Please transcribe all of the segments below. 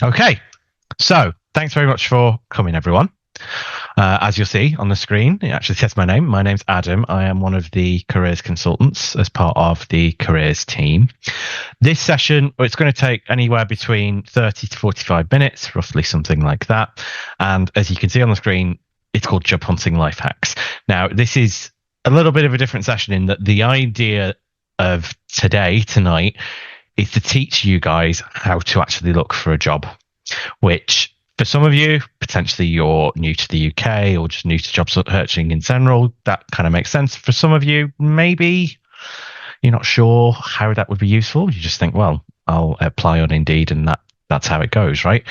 Okay, so thanks very much for coming, everyone. As you'll see on the screen, it actually says my name. My name's Adam. I am one of the careers consultants as part of the careers team. This session, it's going to take anywhere between 30 to 45 minutes, roughly something like that. And as you can see on the screen, it's called Job Hunting Life Hacks. Now, this is a little bit of a different session in that the idea of tonight, is to teach you guys how to actually look for a job, which for some of you, potentially you're new to the UK or just new to job searching in general. That kind of makes sense. For some of you, maybe you're not sure how that would be useful. You just think, well, I'll apply on Indeed and that's how it goes, right?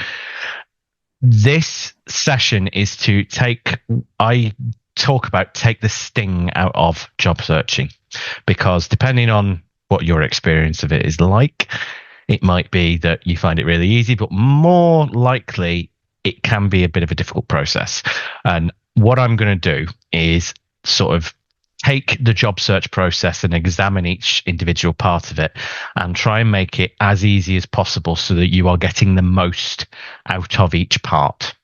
This session is to take the sting out of job searching, because depending on what your experience of it is like, it might be that you find it really easy, but more likely it can be a bit of a difficult process. And what I'm going to do is sort of take the job search process and examine each individual part of it and try and make it as easy as possible so that you are getting the most out of each part.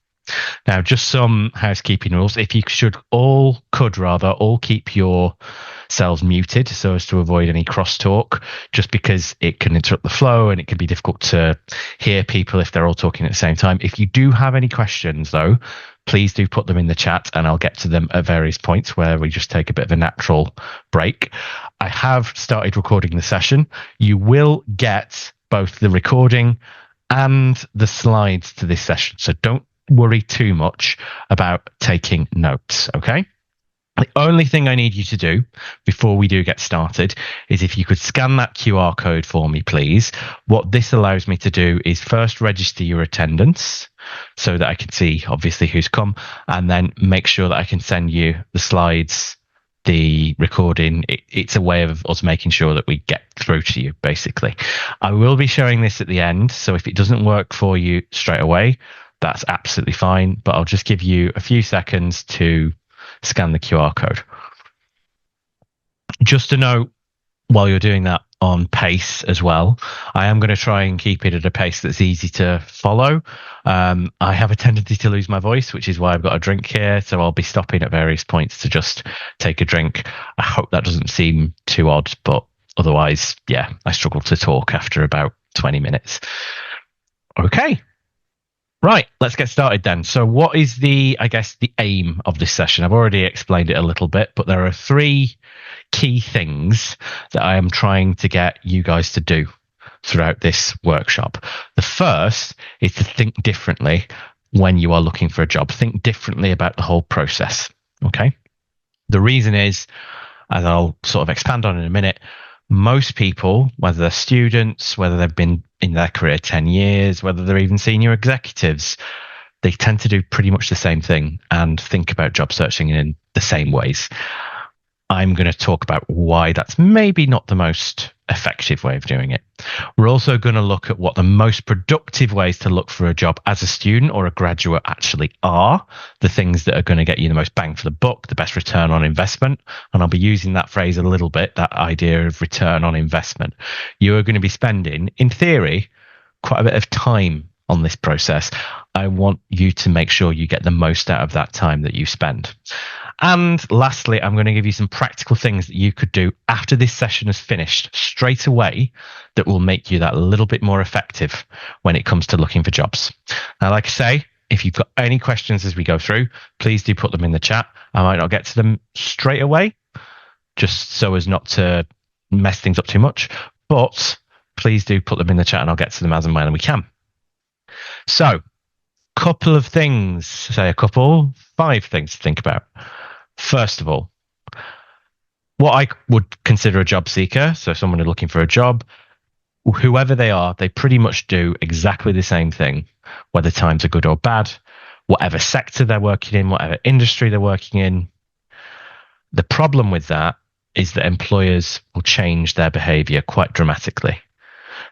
Now, just some housekeeping rules. If you could all keep yourselves muted so as to avoid any crosstalk, just because it can interrupt the flow and it can be difficult to hear people if they're all talking at the same time. If you do have any questions, though, please do put them in the chat and I'll get to them at various points where we just take a bit of a natural break. I have started recording the session. You will get both the recording and the slides to this session, so don't worry too much about taking notes, okay? The only thing I need you to do before we do get started is if you could scan that QR code for me, please. What this allows me to do is first register your attendance so that I can see obviously who's come, and then make sure that I can send you the slides, the recording. It's a way of us making sure that we get through to you, basically. I will be showing this at the end, so if it doesn't work for you straight away, that's absolutely fine, but I'll just give you a few seconds to scan the QR code. Just to note, while you're doing that on pace as well, I am going to try and keep it at a pace that's easy to follow. I have a tendency to lose my voice, which is why I've got a drink here, so I'll be stopping at various points to just take a drink. I hope that doesn't seem too odd, but otherwise, yeah, I struggle to talk after about 20 minutes. Okay. Right, let's get started then. So what is the aim of this session? I've already explained it a little bit, but there are three key things that I am trying to get you guys to do throughout this workshop. The first is to think differently when you are looking for a job. Think differently about the whole process, okay? The reason is, as I'll sort of expand on in a minute, most people, whether they're students, whether they've been in their career 10 years, whether they're even senior executives, they tend to do pretty much the same thing and think about job searching in the same ways. I'm going to talk about why that's maybe not the most effective way of doing it. We're also going to look at what the most productive ways to look for a job as a student or a graduate actually are, the things that are going to get you the most bang for the buck, the best return on investment. And I'll be using that phrase a little bit, that idea of return on investment. You are going to be spending, in theory, quite a bit of time on this process. I want you to make sure you get the most out of that time that you spend. And lastly, I'm going to give you some practical things that you could do after this session is finished straight away that will make you that little bit more effective when it comes to looking for jobs. Now, like I say, if you've got any questions as we go through, please do put them in the chat. I might not get to them straight away, just so as not to mess things up too much, but please do put them in the chat and I'll get to them as and when we can. So, couple of things, five things to think about. First of all, what I would consider a job seeker, so someone who's looking for a job, whoever they are, they pretty much do exactly the same thing, whether times are good or bad, whatever sector they're working in, whatever industry they're working in. The problem with that is that employers will change their behavior quite dramatically.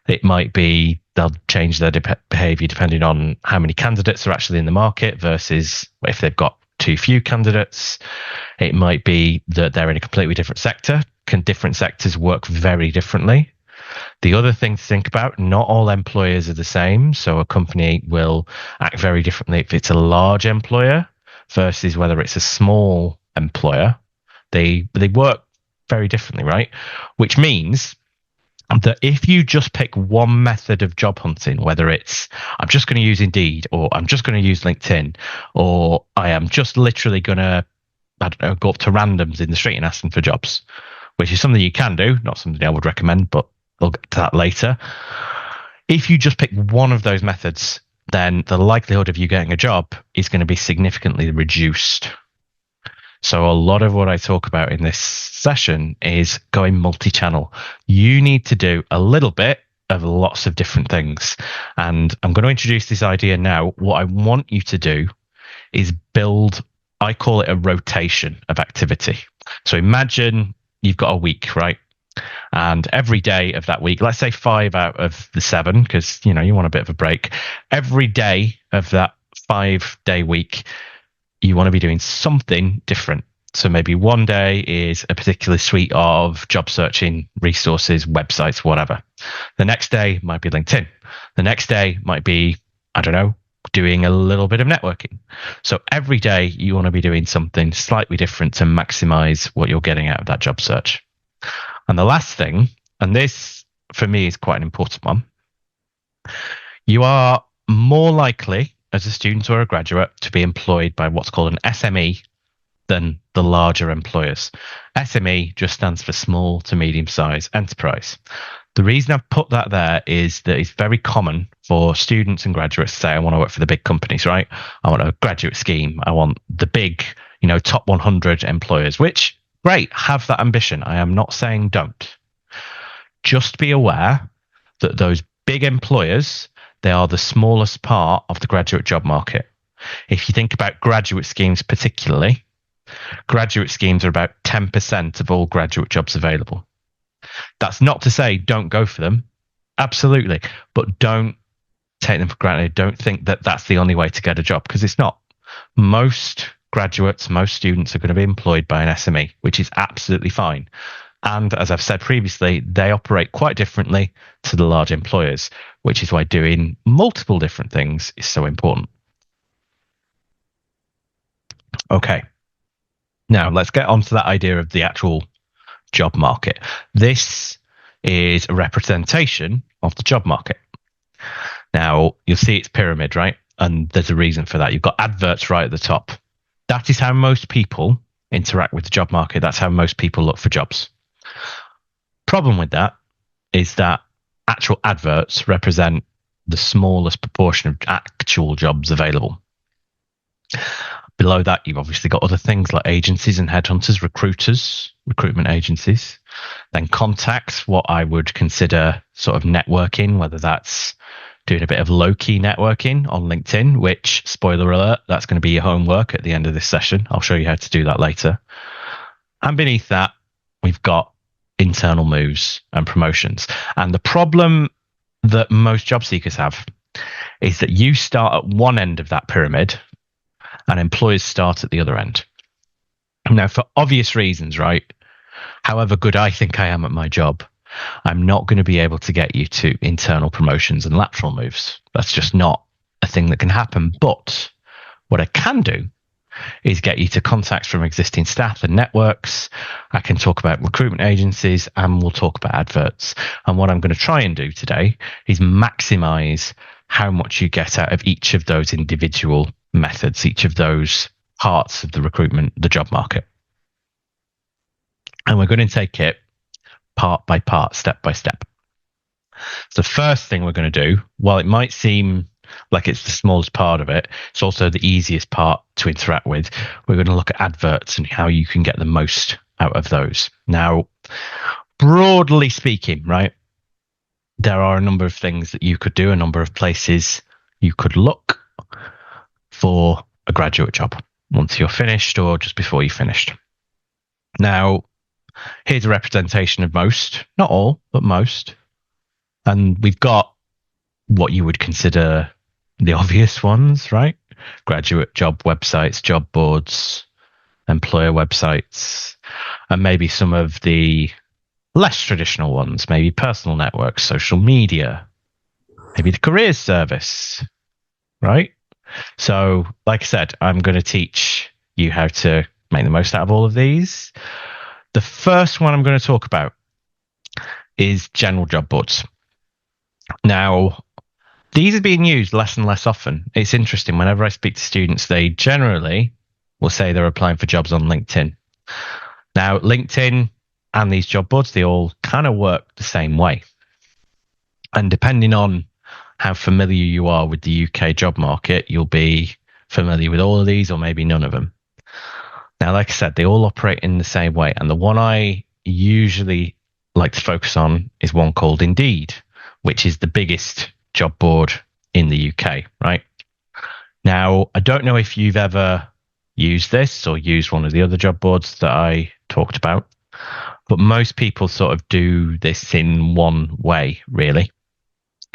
It might be they'll change their behavior depending on how many candidates are actually in the market versus if they've got too few candidates. It might be that they're in a completely different sector. Can different sectors work very differently? The other thing to think about, not all employers are the same. So a company will act very differently if it's a large employer versus whether it's a small employer. They work very differently, right? Which means that if you just pick one method of job hunting, whether it's I'm just going to use Indeed, or I'm just going to use LinkedIn, or I am just literally going to, I don't know, go up to randoms in the street and ask them for jobs, which is something you can do, not something I would recommend, but we'll get to that later. If you just pick one of those methods, then the likelihood of you getting a job is going to be significantly reduced. So a lot of what I talk about in this session is going multi-channel. You need to do a little bit of lots of different things. And I'm going to introduce this idea now. What I want you to do is build, I call it a rotation of activity. So imagine you've got a week, right? And every day of that week, let's say 5 out of the 7, because you want a bit of a break. Every day of that 5-day week, you want to be doing something different. So maybe one day is a particular suite of job searching resources, websites, whatever. The next day might be LinkedIn. The next day might be, I don't know, doing a little bit of networking. So every day you want to be doing something slightly different to maximize what you're getting out of that job search. And the last thing, and this for me is quite an important one, you are more likely as a student or a graduate to be employed by what's called an SME than the larger employers. SME just stands for small to medium size enterprise. The reason I've put that there is that it's very common for students and graduates to say, I want to work for the big companies, right? I want a graduate scheme. I want the big, top 100 employers, which great, have that ambition. I am not saying don't. Just be aware that those big employers, they are the smallest part of the graduate job market. If you think about graduate schemes particularly, graduate schemes are about 10% of all graduate jobs available. That's not to say don't go for them. Absolutely. But don't take them for granted. Don't think that that's the only way to get a job, because it's not. Most graduates, most students are going to be employed by an SME, which is absolutely fine. And as I've said previously, they operate quite differently to the large employers, which is why doing multiple different things is so important. Okay. Now let's get on to that idea of the actual job market. This is a representation of the job market. Now you'll see it's pyramid, right? And there's a reason for that. You've got adverts right at the top. That is how most people interact with the job market. That's how most people look for jobs. Problem with that is that actual adverts represent the smallest proportion of actual jobs available. Below that, you've obviously got other things like agencies and headhunters, recruiters, recruitment agencies, then contacts, what I would consider sort of networking, whether that's doing a bit of low-key networking on LinkedIn, which, spoiler alert, that's going to be your homework at the end of this session. I'll show you how to do that later. And beneath that, we've got internal moves and promotions. And the problem that most job seekers have is that you start at one end of that pyramid and employers start at the other end. Now, for obvious reasons, right? However good I think I am at my job, I'm not going to be able to get you to internal promotions and lateral moves. That's just not a thing that can happen. But what I can do is get you to contacts from existing staff and networks. I can talk about recruitment agencies, and we'll talk about adverts. And what I'm going to try and do today is maximize how much you get out of each of those individual methods, each of those parts of the recruitment, the job market. And we're going to take it part by part, step by step. So the first thing we're going to do, while it might seem like it's the smallest part of it, it's also the easiest part to interact with. We're going to look at adverts and how you can get the most out of those. Now, broadly speaking, right, there are a number of things that you could do, a number of places you could look for a graduate job once you're finished or just before you finished. Now, here's a representation of most, not all, but most. And we've got what you would consider the obvious ones, right? Graduate job websites, job boards, employer websites, and maybe some of the less traditional ones, maybe personal networks, social media, maybe the careers service, right? So, like I said, I'm going to teach you how to make the most out of all of these. The first one I'm going to talk about is general job boards. Now, these are being used less and less often. It's interesting. Whenever I speak to students, they generally will say they're applying for jobs on LinkedIn. Now, LinkedIn and these job boards, they all kind of work the same way. And depending on how familiar you are with the UK job market, you'll be familiar with all of these or maybe none of them. Now, like I said, they all operate in the same way. And the one I usually like to focus on is one called Indeed, which is the biggest job board in the UK, right? Now, I don't know if you've ever used this or used one of the other job boards that I talked about, but most people sort of do this in one way, really.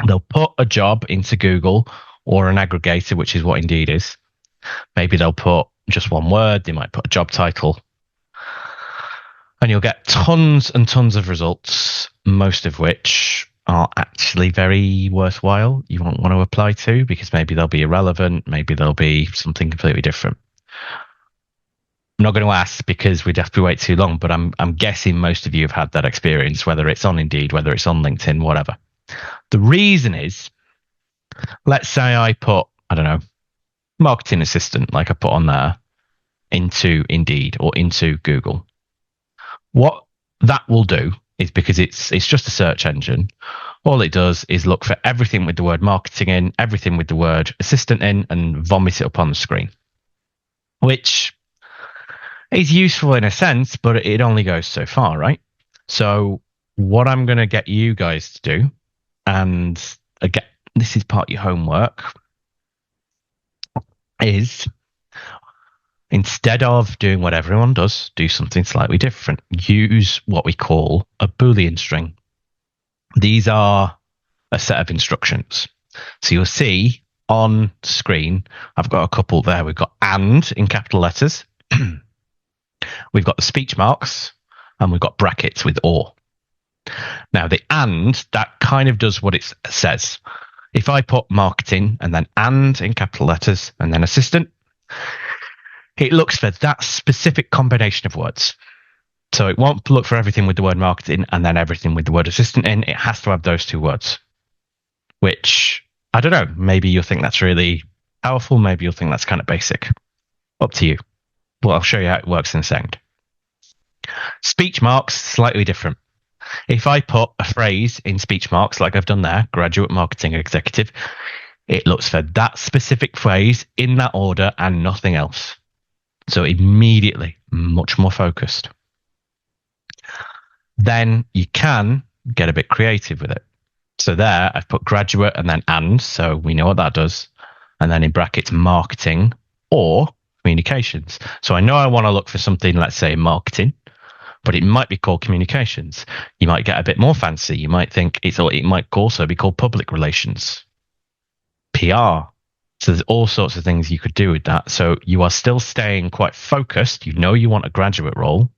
They'll put a job into Google or an aggregator, which is what Indeed is. Maybe they'll put just one word. They might put a job title. And you'll get tons and tons of results, most of which are actually very worthwhile. You won't want to apply to because maybe they'll be irrelevant. Maybe they'll be something completely different. I'm not going to ask because we'd have to wait too long, but I'm guessing most of you have had that experience, whether it's on Indeed, whether it's on LinkedIn, whatever. The reason is, let's say I put, I don't know, marketing assistant, like I put on there, into Indeed or into Google. What that will do is, because it's just a search engine, all it does is look for everything with the word marketing in, everything with the word assistant in, and vomit it up on the screen, which is useful in a sense, but it only goes so far, right? So what I'm going to get you guys to do, and again, this is part of your homework, is instead of doing what everyone does, do something slightly different. Use what we call a Boolean string. These are a set of instructions. So you'll see on screen, I've got a couple there. We've got and in capital letters. We've got the speech marks, and we've got brackets with or. Now, the and, that kind of does what it says. If I put marketing and then and in capital letters and then assistant, it looks for that specific combination of words. So it won't look for everything with the word marketing and then everything with the word assistant in. It has to have those two words, which, I don't know, maybe you'll think that's really powerful. Maybe you'll think that's kind of basic. Up to you. Well, I'll show you how it works in a second. Speech marks, slightly different. If I put a phrase in speech marks, like I've done there, graduate marketing executive, it looks for that specific phrase in that order and nothing else. So immediately, much more focused. Then you can get a bit creative with it. So there, I've put graduate and then and, so we know what that does. And then in brackets, marketing or communications. So I know I want to look for something, let's say marketing, but it might be called communications. You might get a bit more fancy. You might think it might also be called public relations, PR. So there's all sorts of things you could do with that. So you are still staying quite focused. You know you want a graduate role,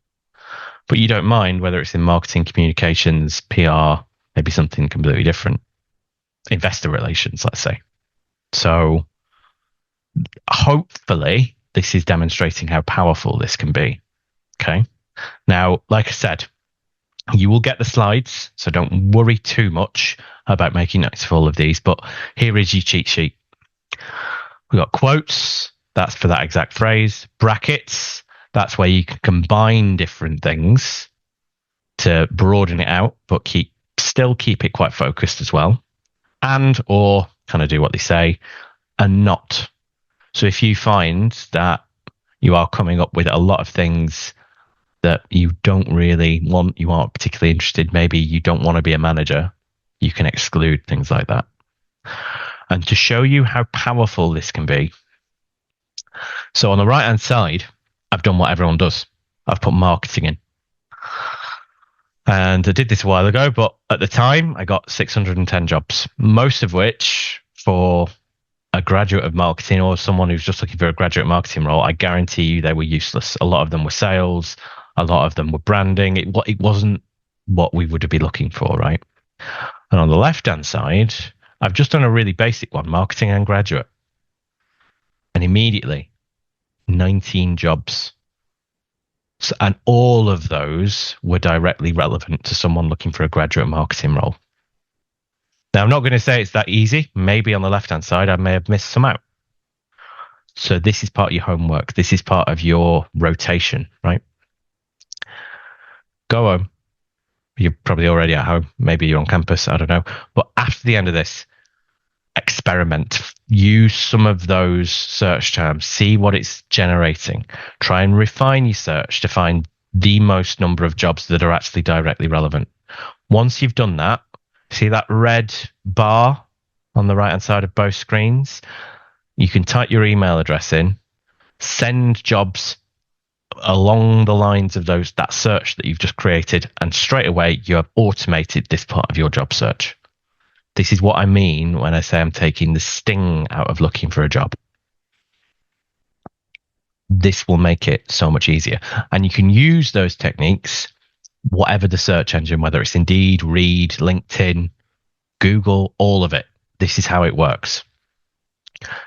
but you don't mind whether it's in marketing, communications, PR, maybe something completely different. Investor relations, let's say. So hopefully this is demonstrating how powerful this can be. Okay. Now, like I said, you will get the slides, so don't worry too much about making notes of all of these, but here is your cheat sheet. We've got quotes, that's for that exact phrase. Brackets, that's where you can combine different things to broaden it out, but still keep it quite focused as well. And, or, kind of do what they say, and not. So if you find that you are coming up with a lot of things that you don't really want, you aren't particularly interested, maybe you don't want to be a manager, you can exclude things like that. And to show you how powerful this can be, so on the right hand side, I've done what everyone does. I've put marketing in. And I did this a while ago, but at the time I got 610 jobs, most of which for a graduate of marketing or someone who's just looking for a graduate marketing role, I guarantee you they were useless. A lot of them were sales. A lot of them were branding. It wasn't what we would be looking for, right? And on the left-hand side, I've just done a really basic one, marketing and graduate. And immediately, 19 jobs. And all of those were directly relevant to someone looking for a graduate marketing role. Now, I'm not going to say it's that easy. Maybe on the left-hand side, I may have missed some out. So this is part of your homework. This is part of your rotation, right? Go home. You're probably already at home. Maybe you're on campus. I don't know. But after the end of this, experiment. Use some of those search terms. See what it's generating. Try and refine your search to find the most number of jobs that are actually directly relevant. Once you've done that, see that red bar on the right-hand side of both screens? You can type your email address in, send jobs along the lines of that search that you've just created, and straight away you have automated this part of your job search. This is what I mean when I say I'm taking the sting out of looking for a job. This will make it so much easier. And you can use those techniques, whatever the search engine, whether it's Indeed, Reed, LinkedIn, Google, all of it. This is how it works.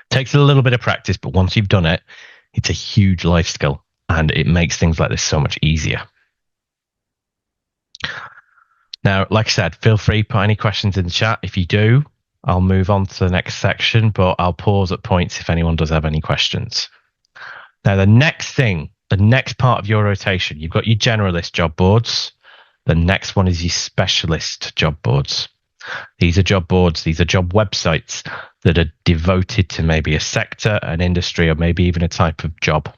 Takes a little bit of practice, but once you've done it, it's a huge life skill and it makes things like this so much easier. Now, like I said, feel free to put any questions in the chat. If you do, I'll move on to the next section, but I'll pause at points if anyone does have any questions. Now, the next part of your rotation, you've got your generalist job boards. The next one is your specialist job boards. These are job boards. These are job websites that are devoted to maybe a sector, an industry, or maybe even a type of job.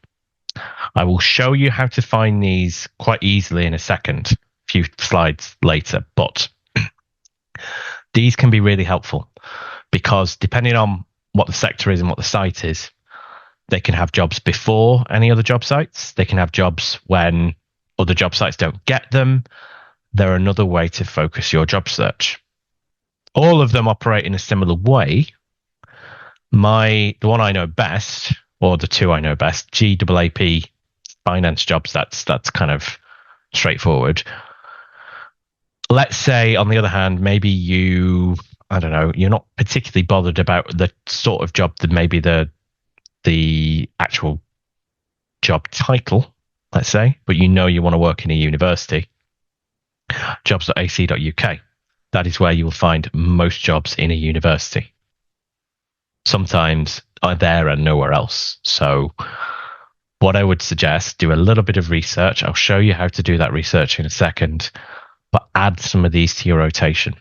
I will show you how to find these quite easily in a second, a few slides later, but these can be really helpful because depending on what the sector is and what the site is, they can have jobs before any other job sites. They can have jobs when other job sites don't get them. They're another way to focus your job search. All of them operate in a similar way. The one I know best, or the two I know best, GAAP finance jobs, that's kind of straightforward. Let's say, on the other hand, maybe you're not particularly bothered about the sort of job that maybe the actual job title, let's say, but you want to work in a university. Jobs.ac.uk. That is where you will find most jobs in a university. Sometimes are there and nowhere else. So what I would suggest, do a little bit of research. I'll show you how to do that research in a second, but add some of these to your rotation.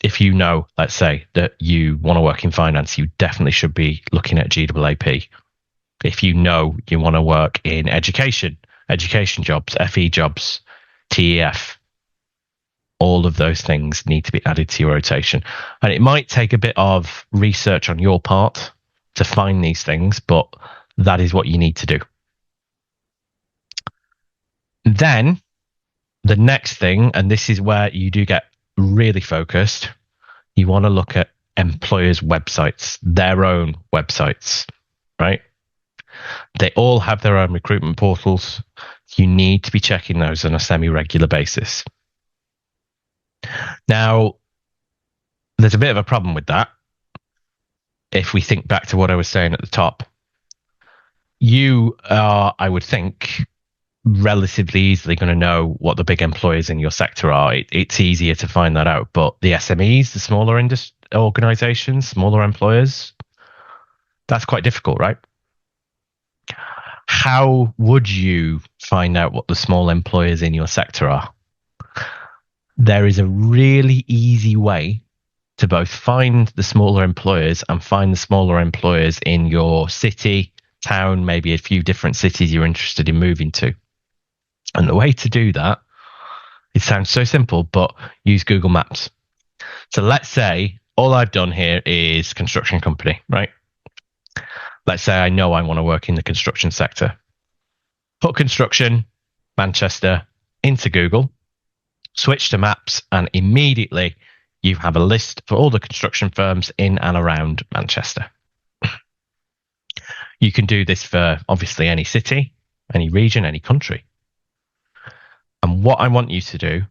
If you know, let's say, that you want to work in finance, you definitely should be looking at GAAP. If you know you want to work in education jobs, FE jobs, TEF, all of those things need to be added to your rotation. And it might take a bit of research on your part to find these things, but that is what you need to do. Then the next thing, and this is where you do get really focused, you want to look at employers' websites, their own websites, right? They all have their own recruitment portals. You need to be checking those on a semi-regular basis. Now, there's a bit of a problem with that. If we think back to what I was saying at the top, you are, I would think, relatively easily going to know what the big employers in your sector are. It's easier to find that out. But the SMEs, the smaller organizations, smaller employers, that's quite difficult, right? How would you find out what the small employers in your sector are? There is a really easy way to both find the smaller employers and find the smaller employers in your city, town, maybe a few different cities you're interested in moving to. And the way to do that, it sounds so simple, but use Google Maps. So let's say all I've done here is construction company, right? Let's say I know I want to work in the construction sector. Put construction, Manchester, into Google, switch to maps, and immediately you have a list for all the construction firms in and around Manchester. You can do this for obviously any city, any region, any country. And what I want you to do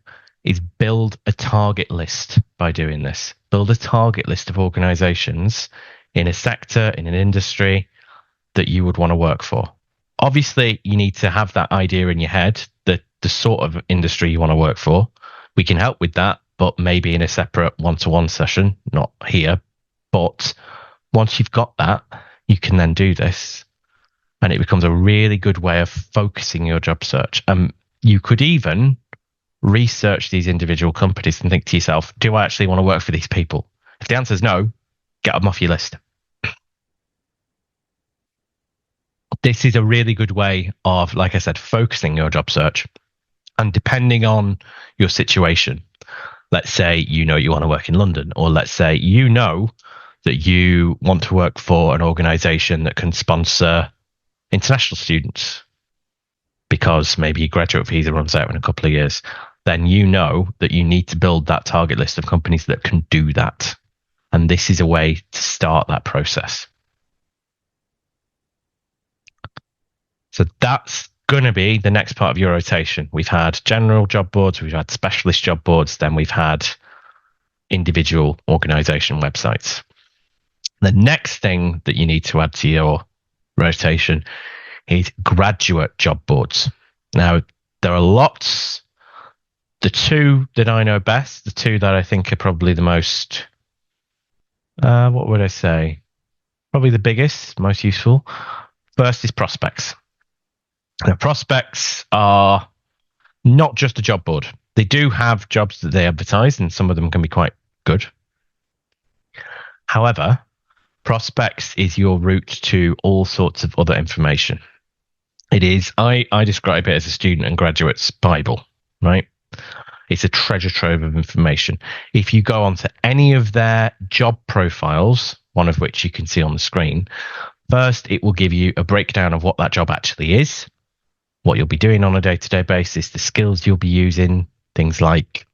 is build a target list by doing this. Build a target list of organizations in a sector, in an industry that you would want to work for. Obviously, you need to have that idea in your head, the sort of industry you want to work for. We can help with that, but maybe in a separate one-to-one session, not here. But once you've got that, you can then do this. And it becomes a really good way of focusing your job search. You could even research these individual companies and think to yourself, do I actually want to work for these people? If the answer is no, get them off your list. This is a really good way of, like I said, focusing your job search. And depending on your situation, let's say you want to work in London, or let's say that you want to work for an organization that can sponsor international students because maybe your graduate visa runs out in a couple of years, then you know that you need to build that target list of companies that can do that. And this is a way to start that process. So that's going to be the next part of your rotation. We've had general job boards, we've had specialist job boards, then we've had individual organization websites. The next thing that you need to add to your rotation is graduate job boards. Now, there are lots. The two that I know best, the two that I think are probably the most, what would I say? Probably the biggest, most useful. First is Prospects. Now, Prospects are not just a job board. They do have jobs that they advertise, and some of them can be quite good. However, Prospects is your route to all sorts of other information. It is, I describe it as a student and graduate's Bible, right? It's a treasure trove of information. If you go onto any of their job profiles, one of which you can see on the screen, first it will give you a breakdown of what that job actually is, what you'll be doing on a day-to-day basis, the skills you'll be using, things like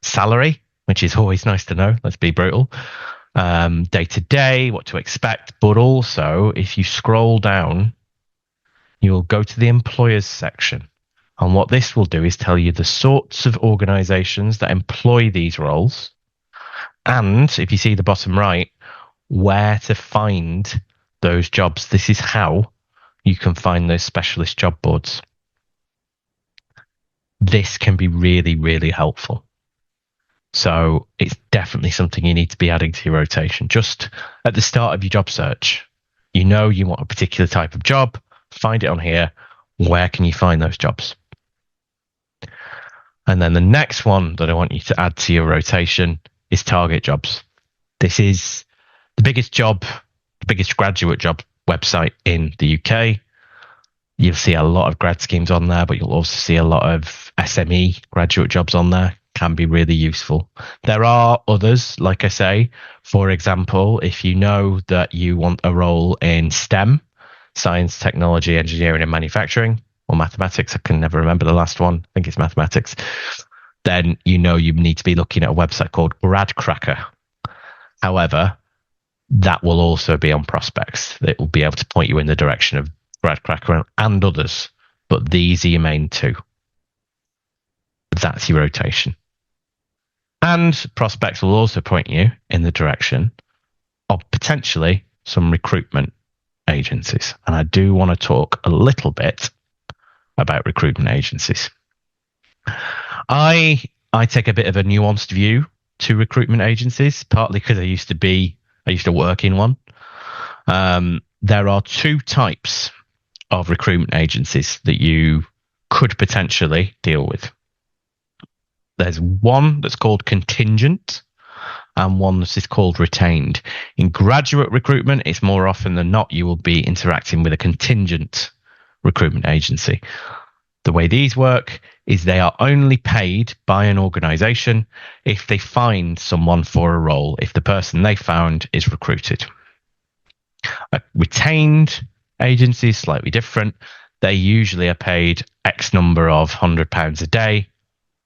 salary, which is always nice to know, let's be brutal, day-to-day, what to expect, but also if you scroll down, you'll go to the employers section. And what this will do is tell you the sorts of organizations that employ these roles. And if you see the bottom right, where to find those jobs. This is how you can find those specialist job boards. This can be really, really helpful. So it's definitely something you need to be adding to your rotation. Just at the start of your job search, you want a particular type of job, find it on here. Where can you find those jobs? And then the next one that I want you to add to your rotation is target jobs. This is the biggest graduate job website in the UK. You'll see a lot of grad schemes on there, but you'll also see a lot of SME graduate jobs on there. Can be really useful. There are others, like I say, for example, if you know that you want a role in STEM, science, technology, engineering, and manufacturing, or mathematics, I can never remember the last one, I think it's mathematics, then you need to be looking at a website called GradCracker. However, that will also be on Prospects. It will be able to point you in the direction of GradCracker and others, but these are your main two. That's your rotation. And Prospects will also point you in the direction of potentially some recruitment agencies. And I do want to talk a little bit about recruitment agencies. I take a bit of a nuanced view to recruitment agencies, partly because I used to work in one. There are two types of recruitment agencies that you could potentially deal with. There's one that's called contingent and one that is called retained. In graduate recruitment, it's more often than not you will be interacting with a contingent recruitment agency. The way these work is they are only paid by an organization if they find someone for a role, if the person they found is recruited. A retained agency is slightly different. They usually are paid X number of £100 a day.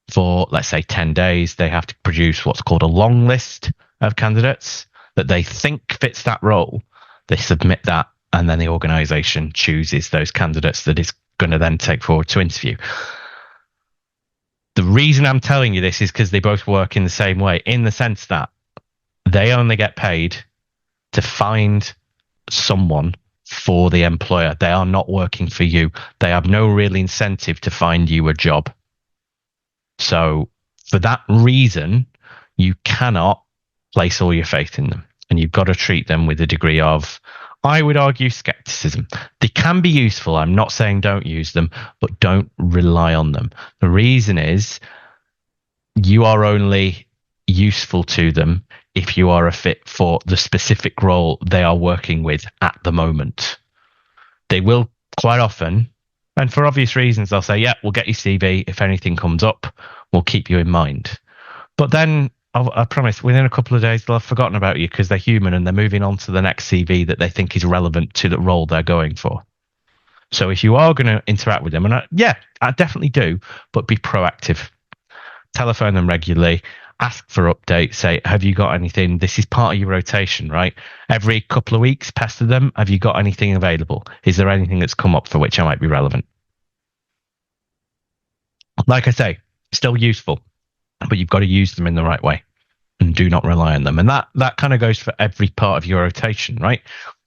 For, let's say, 10 days, they have to produce what's called a long list of candidates that they think fits that role. They submit that, and then the organization chooses those candidates that is going to then take forward to interview. The reason I'm telling you this is because they both work in the same way, in the sense that they only get paid to find someone for the employer. They are not working for you. They have no real incentive to find you a job. So, for that reason, you cannot place all your faith in them. And you've got to treat them with a degree of, I would argue, skepticism. They can be useful. I'm not saying don't use them, but don't rely on them. The reason is you are only useful to them if you are a fit for the specific role they are working with at the moment. They will quite often, and for obvious reasons, they'll say, yeah, we'll get your CV. If anything comes up, we'll keep you in mind. But then I promise within a couple of days, they'll have forgotten about you because they're human and they're moving on to the next CV that they think is relevant to the role they're going for. So if you are going to interact with them, and yeah, I definitely do, but be proactive. Telephone them regularly, ask for updates, say, have you got anything? This is part of your rotation, right? Every couple of weeks, pester them. Have you got anything available? Is there anything that's come up for which I might be relevant? Like I say, still useful, but you've got to use them in the right way and do not rely on them. And that kind of goes for every part of your rotation, right?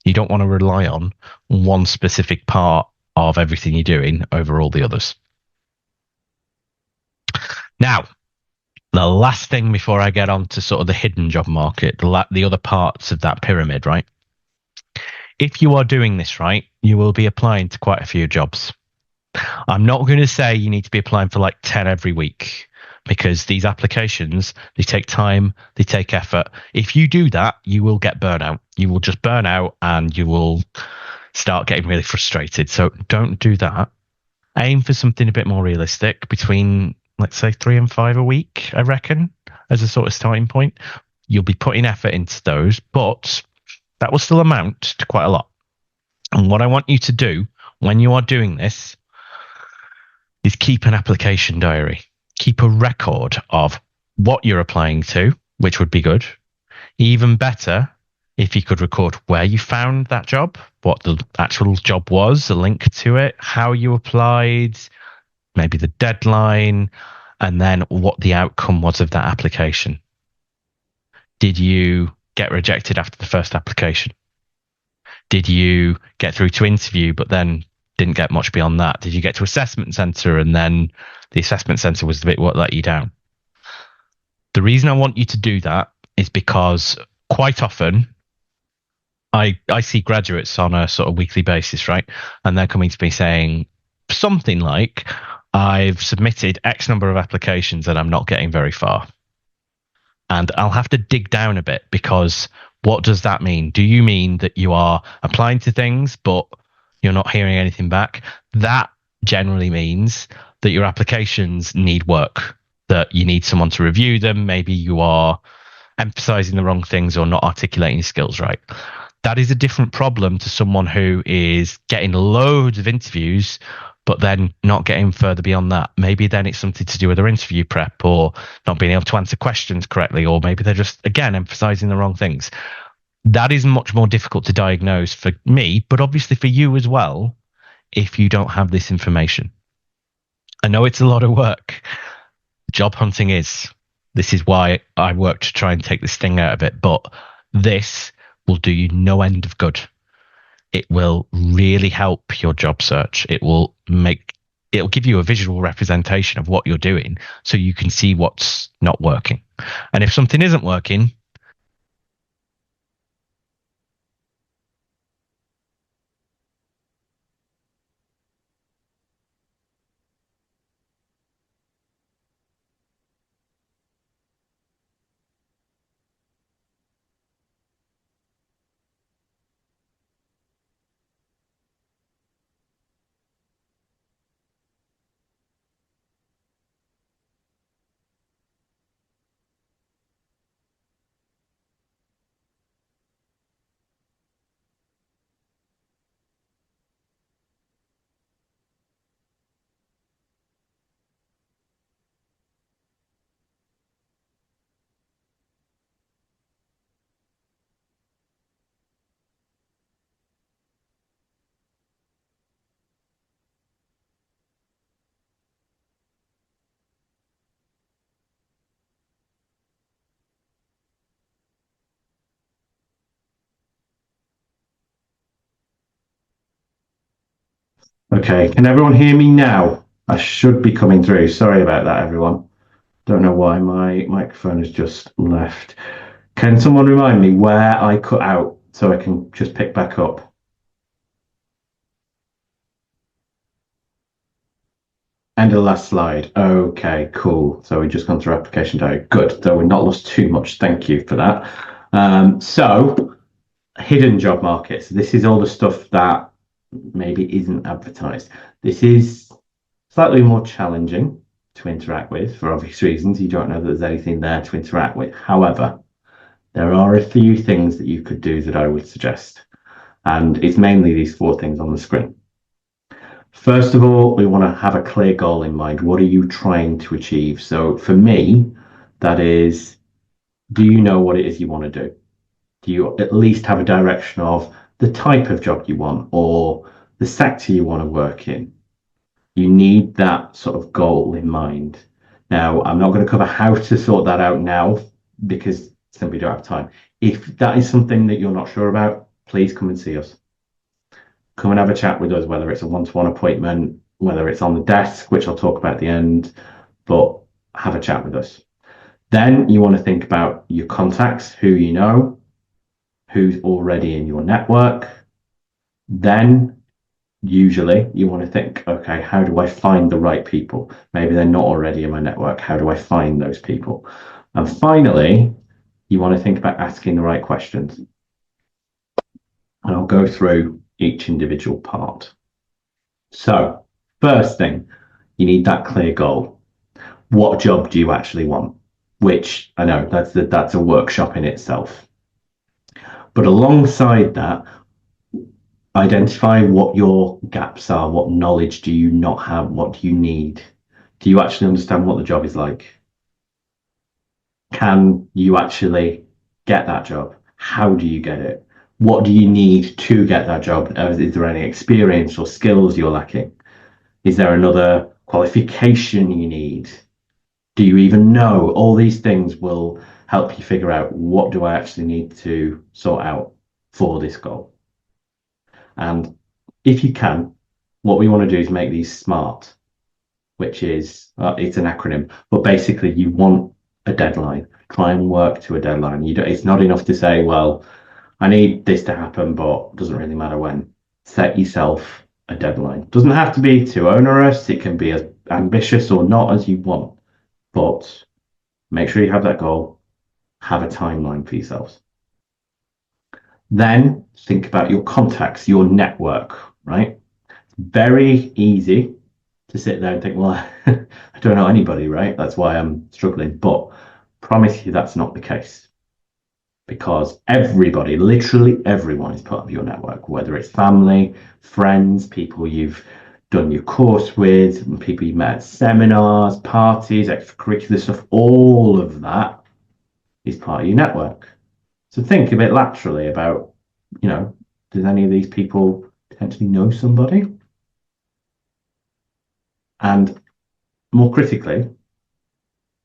You don't want to rely on one specific part of everything you're doing over all the others. Now, the last thing before I get on to sort of the hidden job market, the other parts of that pyramid, right? If you are doing this right, you will be applying to quite a few jobs. I'm not going to say you need to be applying for like 10 every week because these applications, they take time, they take effort. If you do that, you will get burnout. You will just burn out and you will start getting really frustrated. So don't do that. Aim for something a bit more realistic between, let's say, 3 and 5 a week, I reckon, as a sort of starting point. You'll be putting effort into those, but that will still amount to quite a lot. And what I want you to do when you are doing this is keep an application diary. Keep a record of what you're applying to, which would be good. Even better, if you could record where you found that job, what the actual job was, a link to it, how you applied, maybe the deadline, and then what the outcome was of that application. Did you get rejected after the first application? Did you get through to interview, but then didn't get much beyond that? Did you get to assessment center and then the assessment center was the bit what let you down? The reason I want you to do that is because quite often I see graduates on a sort of weekly basis, right? And they're coming to me saying something like, I've submitted X number of applications and I'm not getting very far. And I'll have to dig down a bit because what does that mean? Do you mean that you are applying to things, but you're not hearing anything back? That generally means that your applications need work, that you need someone to review them. Maybe you are emphasizing the wrong things or not articulating your skills right. That is a different problem to someone who is getting loads of interviews, but then not getting further beyond that. Maybe then it's something to do with their interview prep or not being able to answer questions correctly, or maybe they're just, again, emphasizing the wrong things. That is much more difficult to diagnose for me, but obviously for you as well, if you don't have this information. I know it's a lot of work. Job hunting is. This is why I work to try and take the sting out of it, but this will do you no end of good. It will really help your job search. It'll give you a visual representation of what you're doing so you can see what's not working. And if something isn't working, Okay, can everyone hear me now? I should be coming through. Sorry about that, everyone. Don't know why my microphone has just left. Can someone remind me where I cut out so I can just pick back up? End of the last slide. Okay, cool. So we've just gone through application diary. Good. So we've not lost too much. Thank you for that. So hidden job markets. This is all the stuff that maybe isn't advertised. This is slightly more challenging to interact with for obvious reasons. You don't know that there's anything there to interact with. However, there are a few things that you could do that I would suggest. And it's mainly these four things on the screen. First of all, we want to have a clear goal in mind. What are you trying to achieve? So for me, that is, do you know what it is you want to do? Do you at least have a direction of the type of job you want or the sector you want to work in? You need that sort of goal in mind. Now, I'm not going to cover how to sort that out now because simply don't have time. If that is something that you're not sure about, please come and see us. Come and have a chat with us, whether it's a one-to-one appointment, whether it's on the desk, which I'll talk about at the end, but have a chat with us. Then you want to think about your contacts, who you know, who's already in your network. Then usually you want to think, okay, how do I find the right people? Maybe they're not already in my network. How do I find those people? And finally, you want to think about asking the right questions. And I'll go through each individual part. So, first thing, you need that clear goal. What job do you actually want? Which I know that's a workshop in itself. But alongside that, identify what your gaps are. What knowledge do you not have? What do you need? Do you actually understand what the job is like? Can you actually get that job? How do you get it? What do you need to get that job? Is there any experience or skills you're lacking? Is there another qualification you need? Do you even know? All these things will help you figure out what do I actually need to sort out for this goal. And if you can, what we want to do is make these SMART, which is it's an acronym, but basically you want a deadline. Try and work to a deadline. You don't, it's not enough to say, well, I need this to happen, but it doesn't really matter when. Set yourself a deadline. Doesn't have to be too onerous. It can be as ambitious or not as you want, but make sure you have that goal. Have a timeline for yourselves. Then think about your contacts, your network, right? Very easy to sit there and think, well, I don't know anybody, right? That's why I'm struggling. But promise you that's not the case because everybody, literally everyone, is part of your network, whether it's family, friends, people you've done your course with, people you've met at seminars, parties, extracurricular stuff, all of that is part of your network. So think a bit laterally about, you know, does any of these people potentially know somebody? And more critically,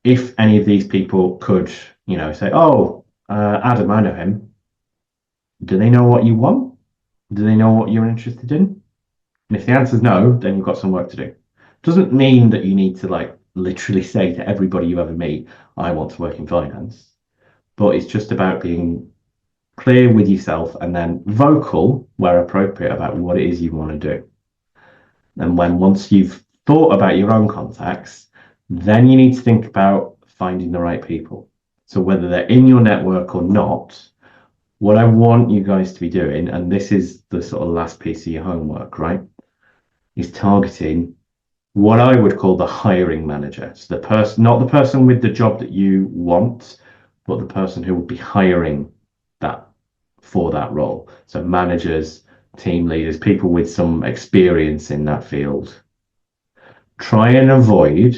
if any of these people could, you know, say, "Oh, Adam, I know him." Do they know what you want? Do they know what you're interested in? And if the answer is no, then you've got some work to do. Doesn't mean that you need to like literally say to everybody you ever meet, "I want to work in finance," but it's just about being clear with yourself and then vocal where appropriate about what it is you want to do. And when once you've thought about your own contacts, then you need to think about finding the right people. So whether they're in your network or not, what I want you guys to be doing, and this is the sort of last piece of your homework, right, is targeting what I would call the hiring manager. So the person, not the person with the job that you want, but the person who would be hiring that for that role. So managers, team leaders, people with some experience in that field. Try and avoid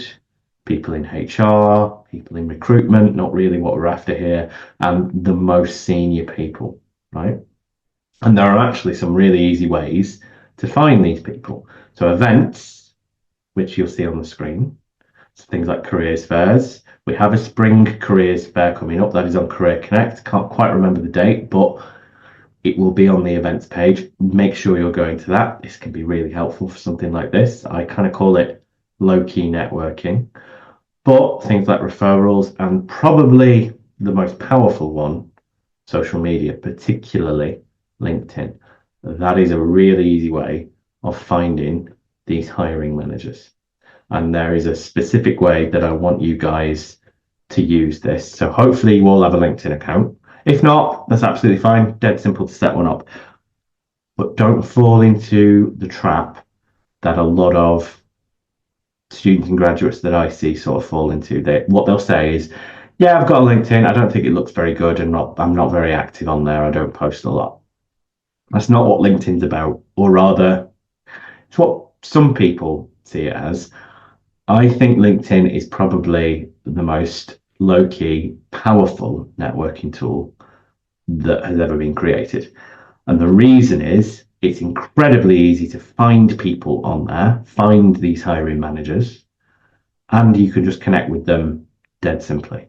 people in HR, people in recruitment, not really what we're after here, and the most senior people, right? And there are actually some really easy ways to find these people. So events, which you'll see on the screen, so things like careers fairs. We have a spring careers fair coming up that is on Career Connect. Can't quite remember the date, but It will be on the events page. Make sure you're going to that. This can be really helpful for something like this. I kind of call it low-key networking. But things like referrals and probably the most powerful one, social media, particularly LinkedIn. That is a really easy way of finding these hiring managers. And there is a specific way that I want you guys to use this. So hopefully you all have a LinkedIn account. If not, that's absolutely fine. Dead simple to set one up. But don't fall into the trap that a lot of students and graduates that I see sort of fall into. What they'll say is, "Yeah, I've got a LinkedIn. I don't think it looks very good, and I'm not very active on there. I don't post a lot." That's not what LinkedIn's about, or rather, it's what some people see it as. I think LinkedIn is probably the most low key, powerful networking tool that has ever been created. And the reason is it's incredibly easy to find people on there, find these hiring managers, and you can just connect with them dead simply.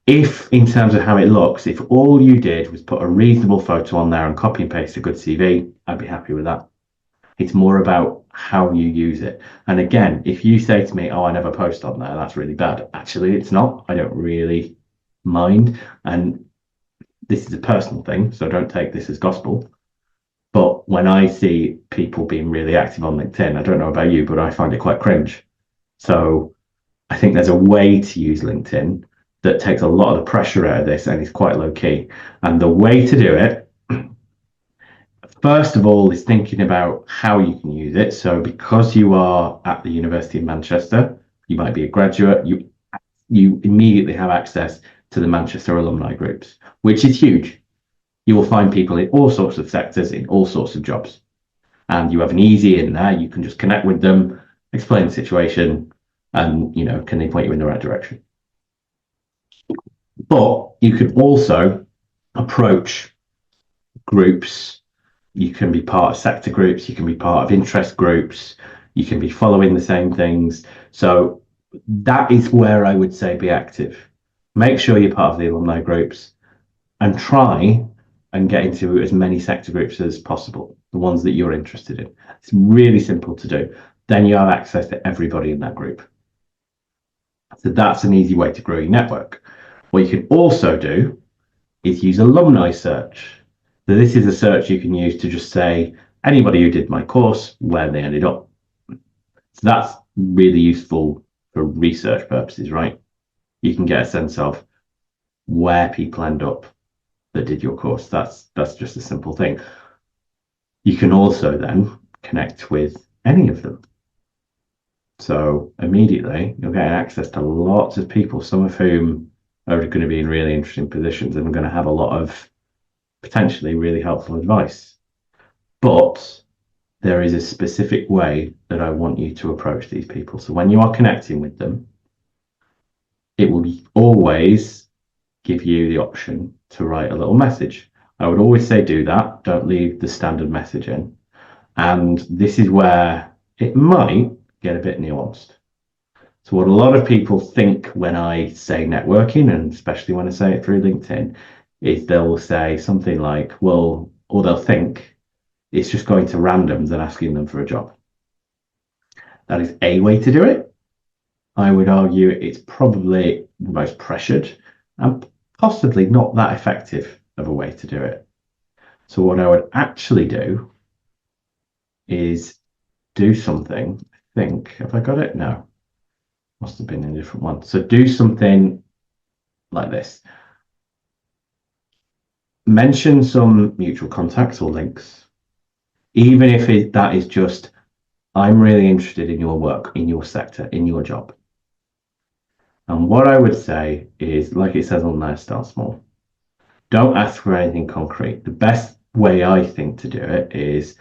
If, in terms of how it looks, if all you did was put a reasonable photo on there and copy and paste a good CV, I'd be happy with that. It's more about how you use it. And again, if you say to me, "Oh, I never post on there, that's really bad." Actually, it's not. I don't really mind. And this is a personal thing, so don't take this as gospel. But when I see people being really active on LinkedIn, I don't know about you, but I find it quite cringe. So I think there's a way to use LinkedIn that takes a lot of the pressure out of this and is quite low key. And the way to do it, first of all, is thinking about how you can use it. So because you are at the University of Manchester, you might be a graduate, you immediately have access to the Manchester alumni groups, which is huge. You will find people in all sorts of sectors, in all sorts of jobs. And you have an easy in there. You can just connect with them, explain the situation, and can they point you in the right direction? But you can also approach groups. You can be part of sector groups, you can be part of interest groups, you can be following the same things. So that is where I would say be active. Make sure you're part of the alumni groups and try and get into as many sector groups as possible, the ones that you're interested in. It's really simple to do. Then you have access to everybody in that group. So that's an easy way to grow your network. What you can also do is use alumni search. So this is a search you can use to just say anybody who did my course, where they ended up. So that's really useful for research purposes, right? You can get a sense of where people end up that did your course. That's just a simple thing. You can also then connect with any of them. So immediately you're getting access to lots of people, some of whom are going to be in really interesting positions and are going to have a lot of potentially really helpful advice. But there is a specific way that I want you to approach these people. So when you are connecting with them, it will always give you the option to write a little message. I would always say do that. Don't leave the standard message in. And this is where it might get a bit nuanced. So what a lot of people think when I say networking, and especially when I say it through LinkedIn, is they'll say something like, well, or they'll think it's just going to randoms and asking them for a job. That is a way to do it. I would argue it's probably the most pressured and possibly not that effective of a way to do it. So what I would actually do is do something. I think, have I got it? No, must have been in a different one. So do something like this. Mention some mutual contacts or links, even if that is just, I'm really interested in your work, in your sector, in your job. And what I would say is, like it says on there, start small. Don't ask for anything concrete. The best way I think to do it is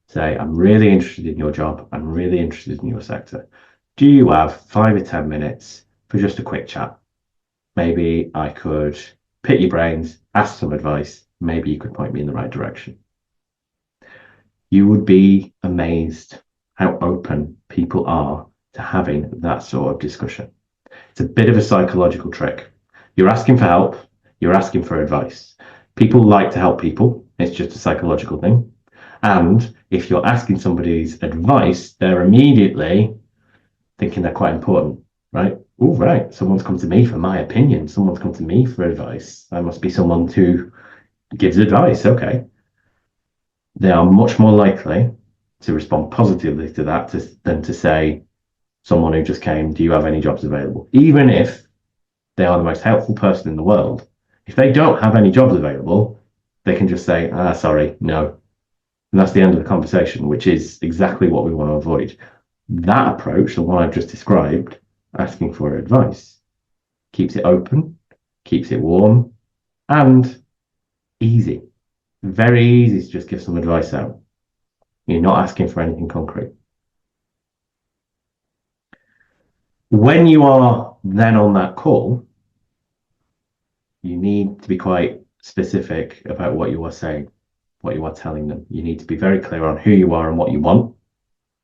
say, I'm really interested in your job. I'm really interested in your sector. Do you have 5 or 10 minutes for just a quick chat? Maybe I could pick your brains, ask some advice. Maybe you could point me in the right direction. You would be amazed how open people are to having that sort of discussion. It's a bit of a psychological trick. You're asking for help. You're asking for advice. People like to help people. It's just a psychological thing. And if you're asking somebody's advice, they're immediately thinking they're quite important, right? Oh, right. Someone's come to me for my opinion. Someone's come to me for advice. I must be someone who gives advice. Okay. They are much more likely to respond positively to that than to say, someone who just came, do you have any jobs available? Even if they are the most helpful person in the world, if they don't have any jobs available, they can just say, sorry, no. And that's the end of the conversation, which is exactly what we want to avoid. That approach, the one I've just described, asking for advice, keeps it open, keeps it warm, and easy. Very easy to just give some advice out. You're not asking for anything concrete. When you are then on that call, you need to be quite specific about what you are saying, what you are telling them. You need to be very clear on who you are and what you want,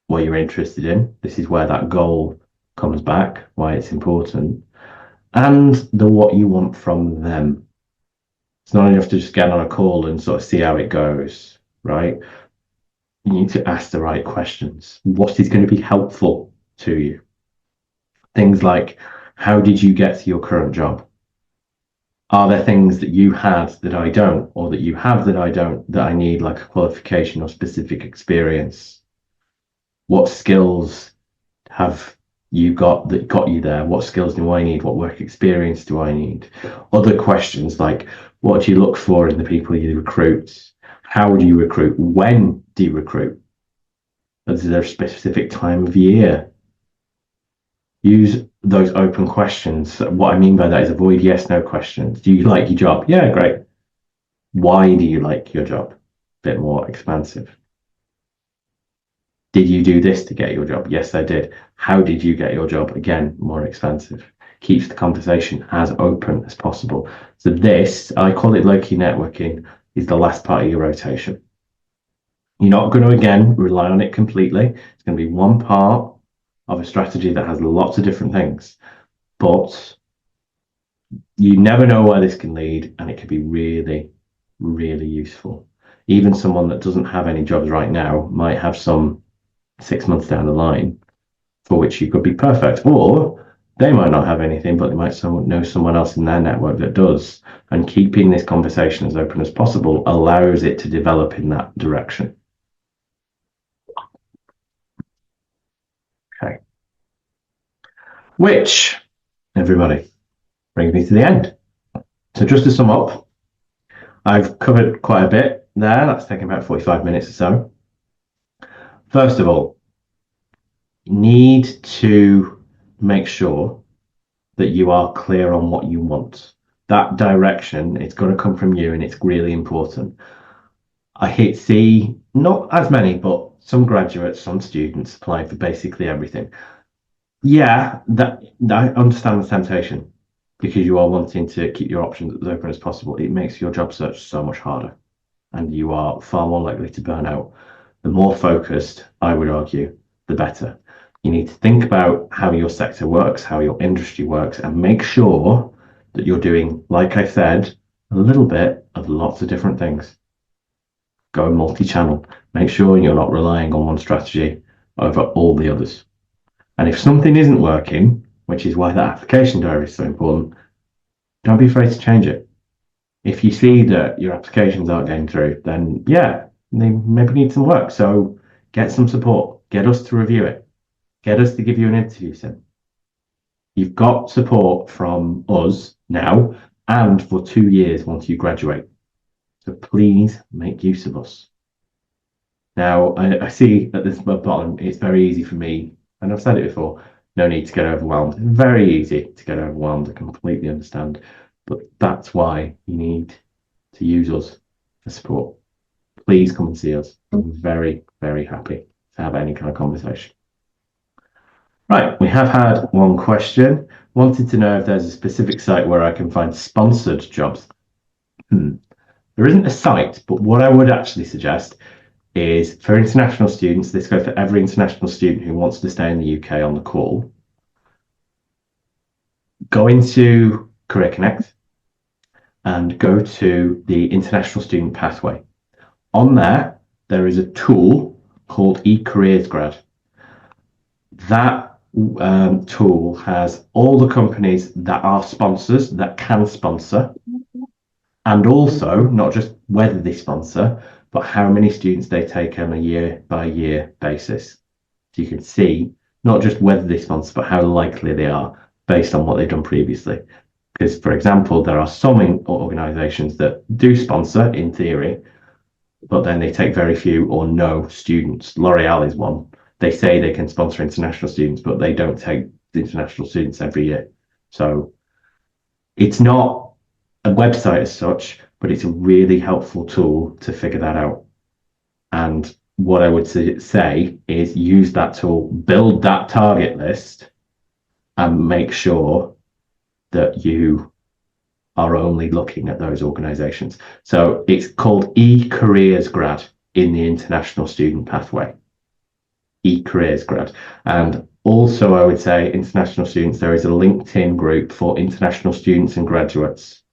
what you're interested in. This is where that goal comes back, why it's important, and the what you want from them. It's not enough to just get on a call and sort of see how it goes, right? You need to ask the right questions. What is going to be helpful to you? Things like, how did you get to your current job? Are there things that you had that I don't, or that you have that I don't, that I need, like a qualification or specific experience? What skills have you got that got you there? What skills do I need? What work experience do I need? Other questions like, what do you look for in the people you recruit? How do you recruit? When do you recruit? Is there a specific time of year? Use those open questions. What I mean by that is avoid yes, no questions. Do you like your job? Yeah, great. Why do you like your job? Bit more expansive. Did you do this to get your job? Yes, I did. How did you get your job? Again, more expansive. Keeps the conversation as open as possible. So this, I call it low-key networking, is the last part of your rotation. You're not going to, again, rely on it completely. It's going to be one part of a strategy that has lots of different things. But you never know where this can lead, and it can be really, really useful. Even someone that doesn't have any jobs right now might have some 6 months down the line for which you could be perfect. Or they might not have anything, but they might know someone else in their network that does. And keeping this conversation as open as possible allows it to develop in that direction. Okay. Which, everybody, brings me to the end. So just to sum up, I've covered quite a bit there. That's taken about 45 minutes or so. First of all, you need to make sure that you are clear on what you want. That direction, it's going to come from you, and it's really important. I see not as many, but some graduates, some students applying for basically everything. Yeah, that I understand the temptation because you are wanting to keep your options as open as possible. It makes your job search so much harder, and you are far more likely to burn out. The more focused, I would argue, the better. You need to think about how your sector works, how your industry works, and make sure that you're doing, like I said, a little bit of lots of different things. Go multi-channel. Make sure you're not relying on one strategy over all the others. And if something isn't working, which is why that application diary is so important, don't be afraid to change it. If you see that your applications aren't going through, then yeah, they maybe need some work. So get some support. Get us to review it. Get us to give you an interview sim. You've got support from us now and for 2 years once you graduate. So please make use of us. Now, I see at this bottom, it's very easy for me, and I've said it before, no need to get overwhelmed. Very easy to get overwhelmed. I completely understand. But that's why you need to use us for support. Please come and see us. I'm very, very happy to have any kind of conversation. Right, we have had one question. Wanted to know if there's a specific site where I can find sponsored jobs. There isn't a site, but what I would actually suggest is for international students, this goes for every international student who wants to stay in the UK on the call. Go into Career Connect, and go to the International Student Pathway. On there, there is a tool called eCareersGrad. That tool has all the companies that are sponsors, that can sponsor, and also not just whether they sponsor, but how many students they take on a year by year basis. So you can see not just whether they sponsor, but how likely they are based on what they've done previously. Because, for example, there are some organisations that do sponsor in theory, but then they take very few or no students. L'Oreal is one. They say they can sponsor international students, but they don't take the international students every year. So it's not a website as such, but it's a really helpful tool to figure that out. And what I would say is use that tool, build that target list, and make sure that you are only looking at those organizations. So it's called eCareersGrad in the International Student Pathway. eCareersGrad. And also, I would say, international students, there is a LinkedIn group for international students and graduates.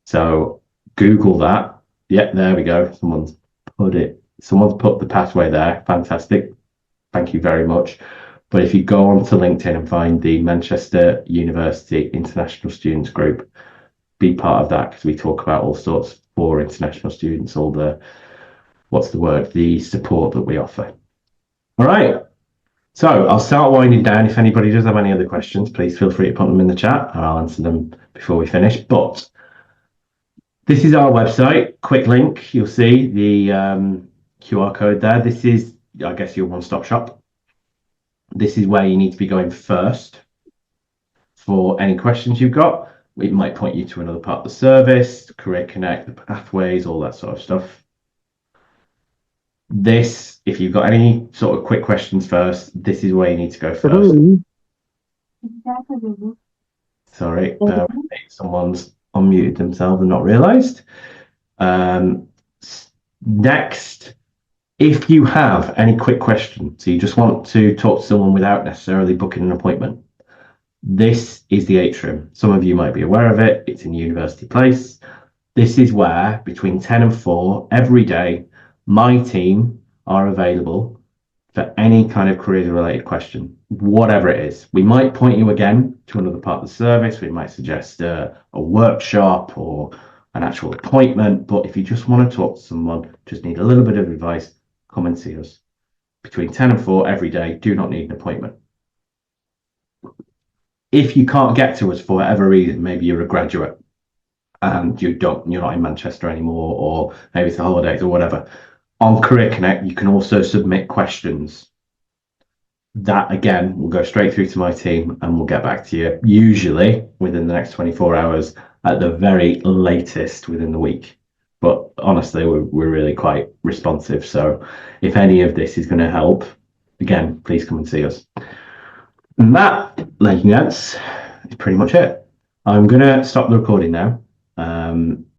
So Google that. Yep, there we go. Someone's put the pathway there. Fantastic. Thank you very much. But if you go onto LinkedIn and find the Manchester University International Students Group, be part of that because we talk about all sorts for international students, all the, what's the word, the support that we offer. All right. So I'll start winding down. If anybody does have any other questions, please feel free to put them in the chat and I'll answer them before we finish. But this is our website. Quick link. You'll see the QR code there. This is, I guess, your one-stop shop. This is where you need to be going first for any questions you've got. It might point you to another part of the service, Career Connect, the pathways, all that sort of stuff. This, if you've got any sort of quick questions first, this is where you need to go first. Sorry, someone's unmuted themselves and not realised. Next, if you have any quick questions, so you just want to talk to someone without necessarily booking an appointment, this is the atrium. Some of you might be aware of it. It's in University Place. This is where between 10 and 4 every day, my team are available for any kind of career related question, whatever it is. We might point you again to another part of the service. We might suggest a workshop or an actual appointment. But if you just want to talk to someone, just need a little bit of advice, come and see us. Between 10 and 4 every day, do not need an appointment. If you can't get to us for whatever reason, maybe you're a graduate and you're not in Manchester anymore, or maybe it's the holidays or whatever, on Career Connect, you can also submit questions. That again will go straight through to my team and we'll get back to you, usually within the next 24 hours, at the very latest within the week. But honestly, we're really quite responsive. So if any of this is going to help, again, please come and see us. And that, ladies and gents, is pretty much it. I'm going to stop the recording now.